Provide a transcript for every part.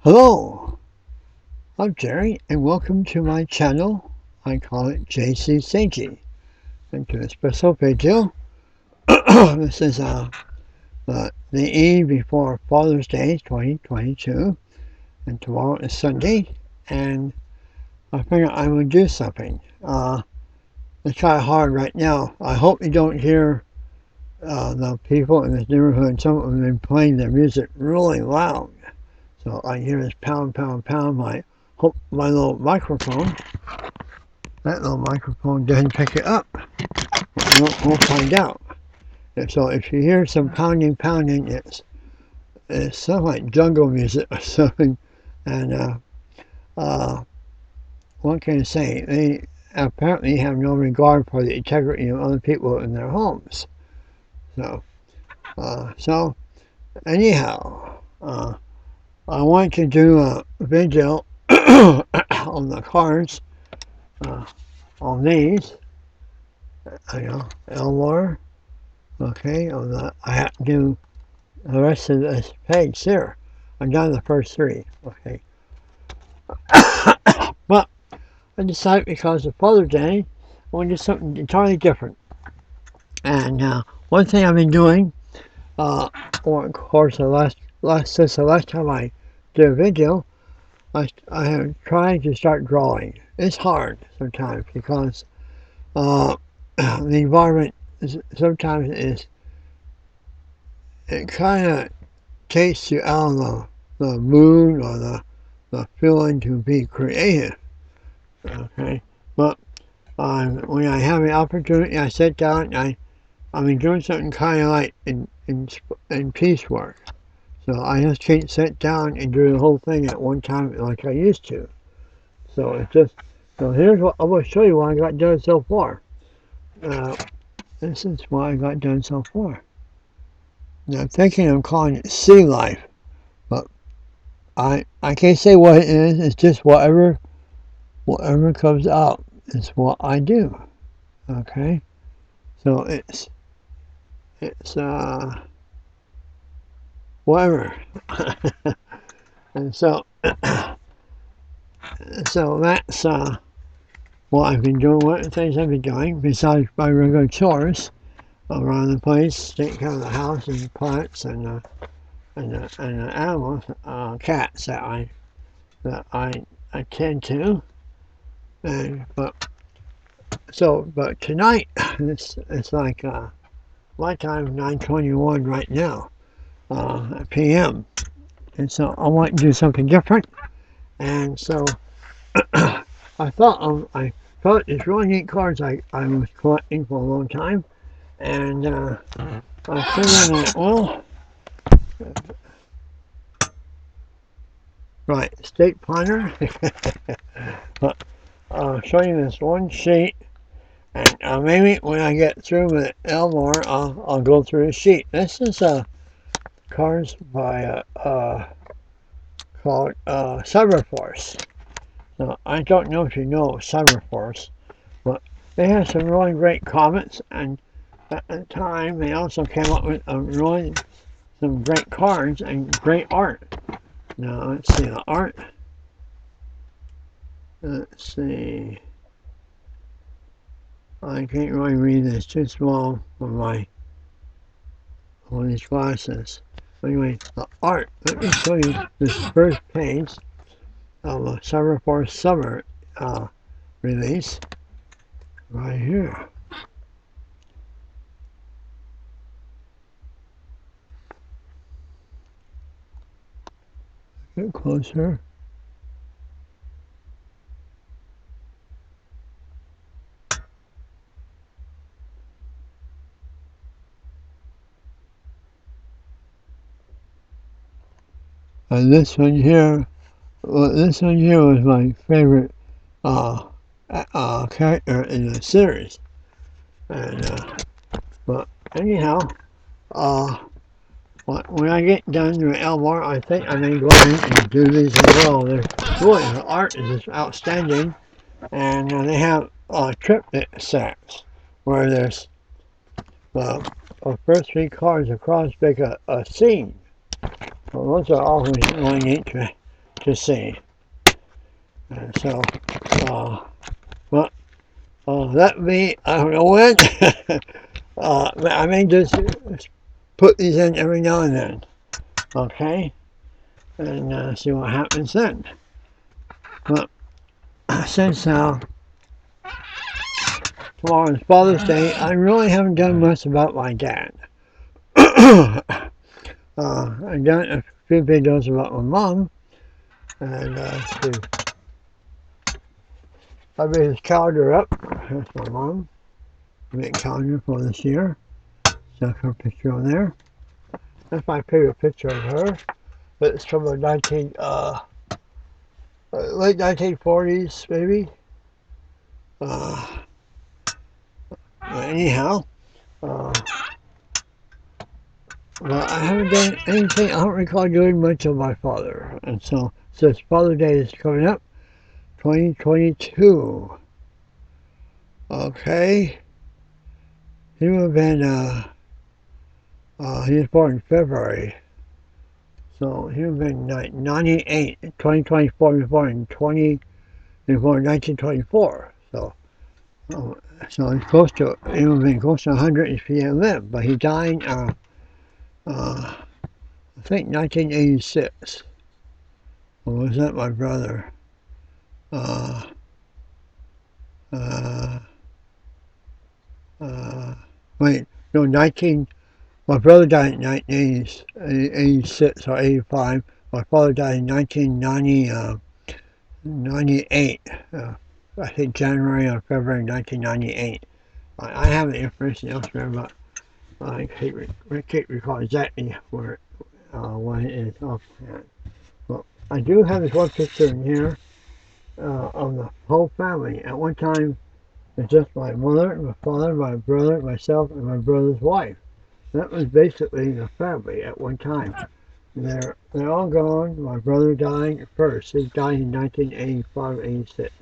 Hello, I'm Jerry and welcome to my channel. I call it JC Seiji. And to a special video, this is the eve before Father's Day 2022, and tomorrow is Sunday, and I figured I would do something. It's kind of hard right now. I hope you don't hear the people in this neighborhood. Some of them have been playing their music really loud. So I hear this pound, pound, pound. My little microphone, that little microphone doesn't pick it up. We'll find out. And so if you hear some pounding, it's something like jungle music or something. And what can I say? They apparently have no regard for the integrity of other people in their homes. So anyhow, I want to do a video on the cards, on these, Elmore, okay, I have to do the rest of this page here. I've done the first three, okay. But I decided because of Father's Day, I want to do something entirely different. And one thing I've been doing, or of course since the last time I did a video, I have tried to start drawing. It's hard sometimes because the environment sometimes it kind of takes you out of the mood or the feeling to be creative. Okay, but when I have an opportunity, I sit down and I've been doing something kind of like in piecework. So I just can't sit down and do the whole thing at one time like I used to. So here's what I'm going to show you what I got done so far. This is what I got done so far. Now I'm thinking of calling it Sea Life, but I can't say what it is. It's just whatever comes out is what I do. Okay, so it's whatever. And so that's what I've been doing. One of the things I've been doing besides my regular chores around the place, taking care of the house and plants and the animals, cats that I attend to. But tonight it's like my time 9:21 right now, p.m. And so I want to do something different. And so I thought it's really neat cards I was collecting for a long time, and I figured that, well, right, State Planner. But I'll show you this one sheet, and maybe when I get through with Elmore, I'll go through the sheet. This is cards by called Cyberforce. Now, I don't know if you know Cyberforce, but they had some really great comments, and at the time they also came up with some great cards and great art. Now let's see the art. Let's see. I can't really read this; it's too small for these glasses. Anyway, the art. Let me show you this first page of a Cyberforce Summer release right here. Get closer. And this one here was my favorite character in the series. And but anyhow, when I get done with Elmore, I think I may go in and do these as well. The art is just outstanding, and they have triptych sets where there's the first three cards across make a scene. Well, those are always really neat to see. And so, but that me, I don't know when. I may just put these in every now and then, okay, and see what happens then. But since tomorrow is Father's Day, I really haven't done much about my dad. I've done a few videos about my mom, and I made his calendar up. That's my mom. I made a calendar for this year. That's her picture on there. That's my favorite picture of her. But it's from the late 1940s, maybe. Anyhow, but I haven't done anything. I don't recall doing much of my father. And so, since Father's Day is coming up, 2022. Okay. He would have been, he was born in February. So he would have been 98. 2024, he was born in 1924. So he's close to, he would have been close to 100 if he had lived. But he died, I think 1986. Or was that my brother? Wait, no, my brother died in 1986 or 85. My father died in 1998. I think January or February 1998. I have the information elsewhere, but I can't recall exactly where when it is offhand. But I do have this one picture in here of the whole family. At one time, it's just my mother, my father, my brother, myself, and my brother's wife. That was basically the family at one time. They're all gone. My brother died first. He died in 1985, 86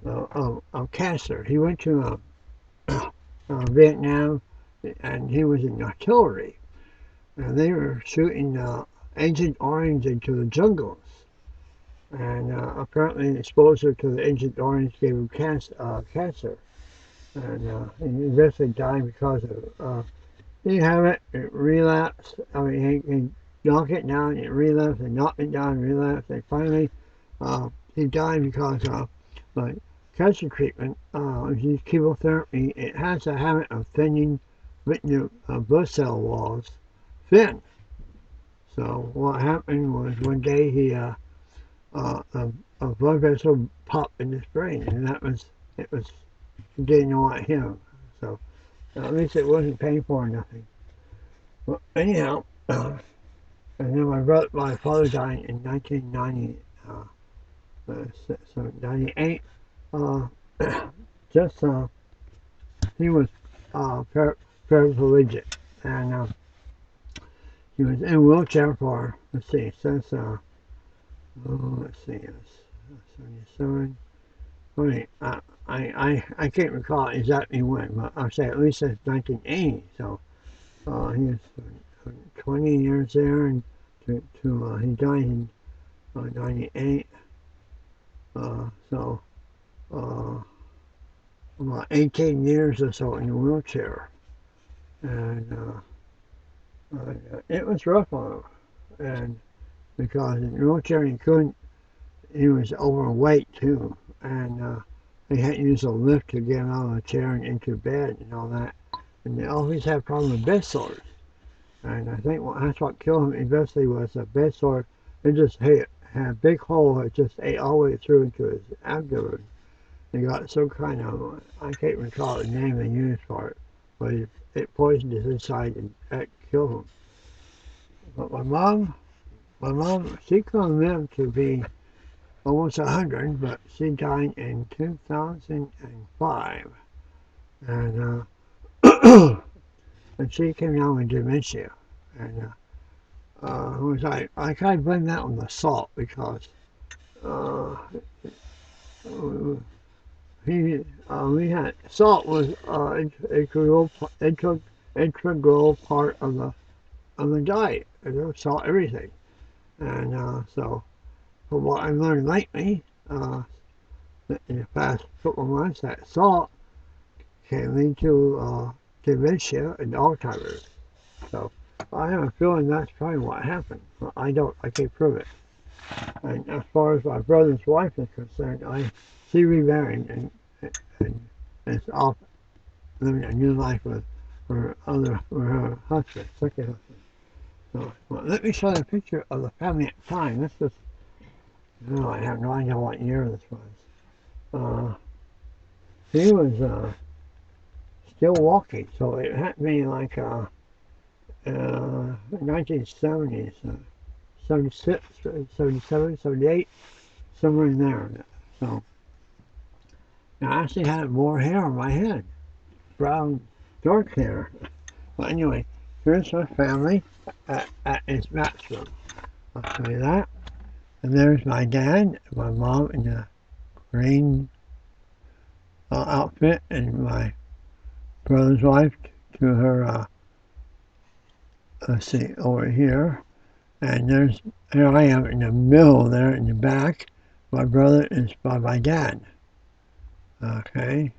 of cancer. He went to Vietnam, and he was in artillery. And they were shooting Agent Orange into the jungles. And apparently exposure to the Agent Orange gave him cancer. And he eventually died because of he have it relapsed. I mean, he knock it down, it relapsed, and knock it down, relapsed, and finally he died because like cancer treatment, use chemotherapy. It has a habit of thinning the blood cell walls thin. So what happened was one day he a blood vessel popped in his brain, and it was he didn't know what hit him. So at least it wasn't painful or nothing. Well, anyhow, and then my father died in 1990, so 98. Just he was paraplegic, and he was in a wheelchair for let's see, since let's see, 77. Wait, I can't recall exactly when, but I'll say at least since 1980. So he was 20 years there, and he died in 98. So about 18 years or so in a wheelchair, and it was rough on him, and because in the wheelchair he was overweight too, and they had to use a lift to get him out of the chair and into bed and all that, and they always had problems with bed sores. And I think that's what killed him eventually was a bed sore. It just had a big hole. It just ate all the way through into his abdomen. He got some kind of, I can't recall the name they used for it, but it poisoned his inside and that killed him. But my mom, she couldn't live to be almost 100, but she died in 2005. And and she came down with dementia. And I kind of blame that on the salt because we had salt was integral part of the diet. And there was salt everything, and so from what I've learned lately, in the past couple of months, that salt can lead to dementia and Alzheimer's. So I have a feeling that's probably what happened. I can't prove it. And as far as my brother's wife is concerned, she remarried and is off living a new life with her husband, second husband. So, well, let me show you a picture of the family at the time. This is, no, I have no idea what year this was. He was still walking, so it had to be like 1970s, 76, 77, 78, somewhere in there. So, I actually had more hair on my head, brown, dark hair. But anyway, here's my family at its maximum. I'll show you that. And there's my dad, my mom in the green outfit, and my brother's wife to her, let's see, over here. And here I am in the middle there in the back. My brother is by my dad. Okay.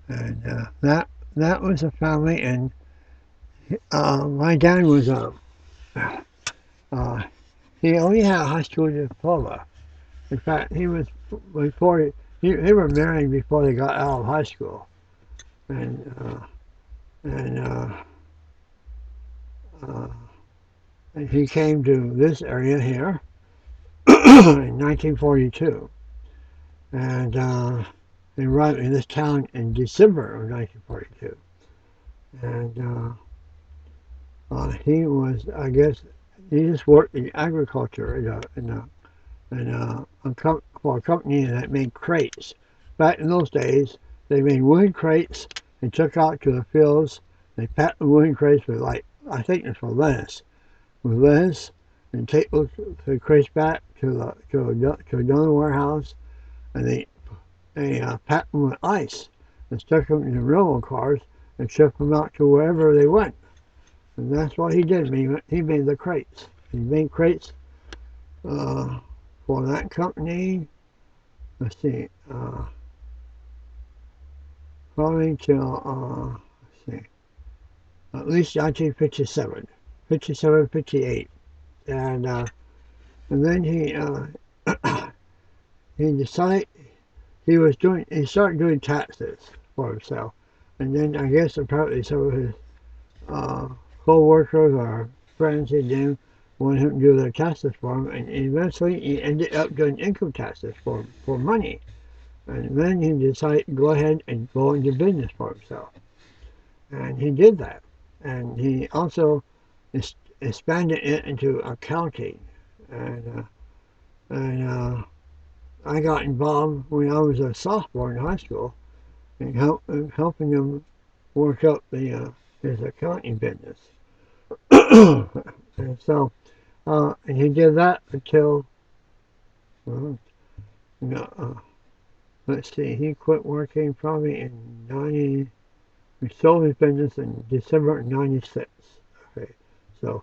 And that was a family, and my dad was he only had a high school diploma. In fact, he was before they were married before they got out of high school, and he came to this area here in 1942, and they arrived in this town in December of 1942, and he was, I guess, he just worked in agriculture for a company that made crates. Back in those days, they made wooden crates and took out to the fields. They packed the wooden crates with, like, I think it's for lettuce, and take the crates back to another warehouse, and they packed them with ice and stuck them in the railroad cars and shipped them out to wherever they went. And that's what he did. He made the crates. He made crates for that company. Let's see, probably till let's see, at least 1957, 57, 58, and then he decided he started doing taxes for himself, and then I guess apparently some of his co-workers or friends he knew wanted him to do their taxes for him, and eventually he ended up doing income taxes for money. And then he decided to go ahead and go into business for himself. And he did that. And he also expanded it into accounting. And I got involved when I was a sophomore in high school in helping him work up his accounting business. And so, and he did that until, well, let's see, he quit working probably in 90, we sold his business in December of 96. Okay, so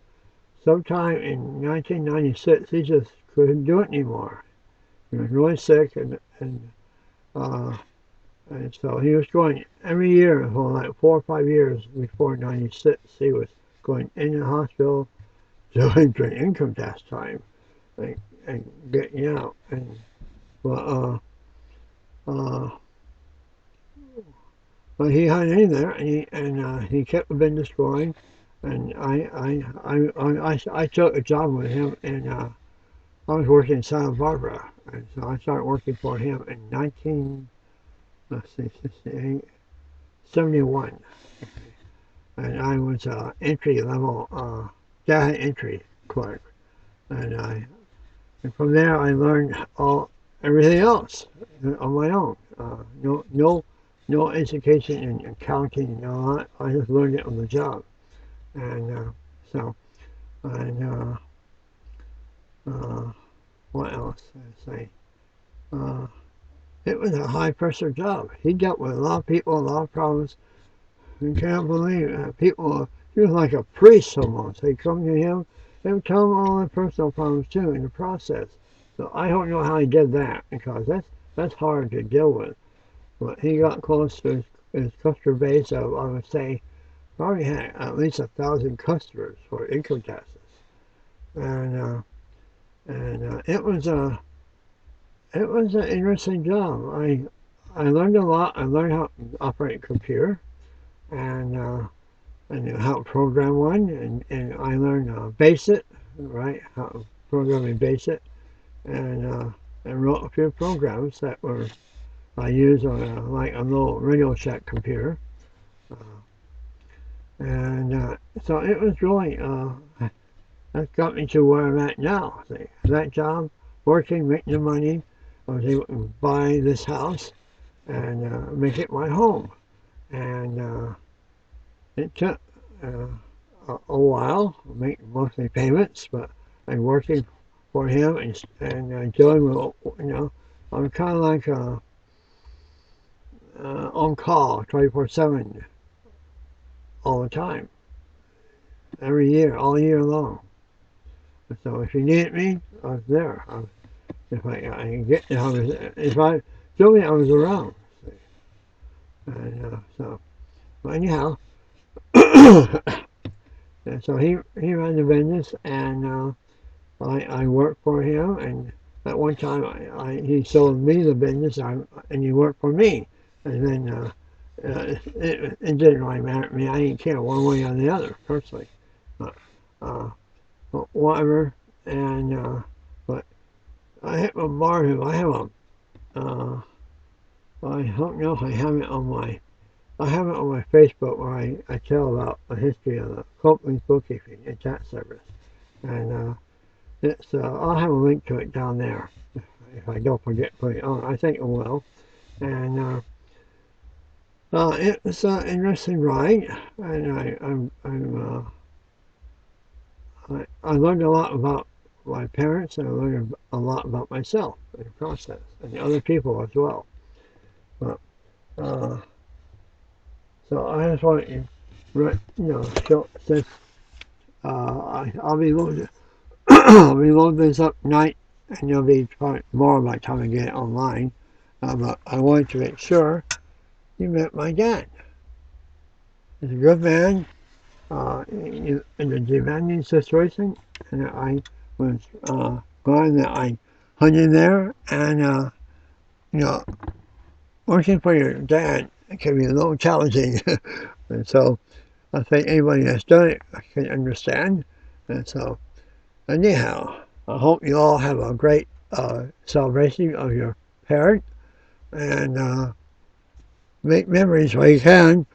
sometime in 1996, he just couldn't do it anymore. He was really sick, and so he was going every year for like 4 or 5 years before 96. He was going in the hospital during income tax time and getting out. And well, but he hung in there, and he kept the business going. And I took a job with him, and I was working in Santa Barbara, and so I started working for him in 71, and I was entry level data entry clerk, and from there I learned everything else on my own. No education in accounting and all that. I just learned it on the job, and what else did I say? It was a high pressure job. He dealt with a lot of people, a lot of problems. You can't believe people. He was like a priest almost. They come to him They would tell him all their personal problems too in the process. So I don't know how he did that because that's hard to deal with. But he got close to his customer base of, I would say, probably had at least 1,000 customers for income taxes. And it was an interesting job. I learned a lot. I learned how to operate a computer, and I knew how to program one, and I learned BASIC, right? How to program in BASIC, and wrote a few programs that were I used on like a little Radio Shack computer, uh, and so it was really that got me to where I'm at now. See, that job, working, making the money, I was able to buy this house and make it my home. And it took a while, make monthly payments, but I'm working for him and dealing with, I'm kind of like on call 24/7 all the time, every year, all year long. So if you needed me, I was there. If I get, if I told me I was around. See? And so, but anyhow, and so he ran the business, and I worked for him. And at one time, he sold me the business, and he worked for me. And then it didn't really matter to me. I didn't care one way or the other, personally. But, uh, but whatever. And but I have a bar. I have a. I don't know if I have it on my. I have it on my Facebook where I tell about the history of the Copeland Bookkeeping and tax service, and it's. I'll have a link to it down there if I don't forget to put it on. I think I will, and it was an interesting ride, and I learned a lot about my parents, and I learned a lot about myself in the process, and the other people as well. But uh, so I just want to, show this. I'll be loading, I'll be loading this up tonight, and you'll be probably more by the time I get it online. But I wanted to make sure you met my dad. He's a good man in a demanding situation, and I was glad that I hung in there. And you know, working for your dad can be a little challenging, and so I think anybody that's done it can understand. And so, anyhow, I hope you all have a great celebration of your parent, and make memories while you can.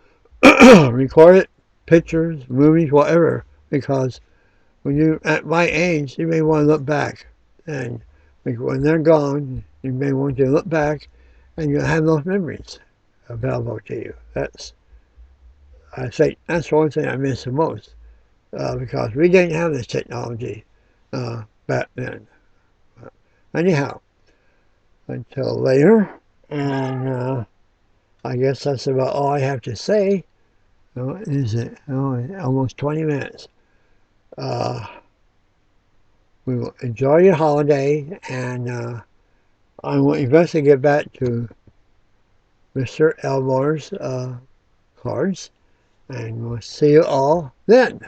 Record it, pictures, movies, whatever, because when you at my age, you may want to look back, and when they're gone, you may want to look back, and you'll have those memories available to you. I think that's the one thing I miss the most, because we didn't have this technology back then. But anyhow, until later, and I guess that's about all I have to say. What is it? Almost 20 minutes. We will enjoy your holiday, and I will eventually get back to Mr. Elmore's cards, and we'll see you all then.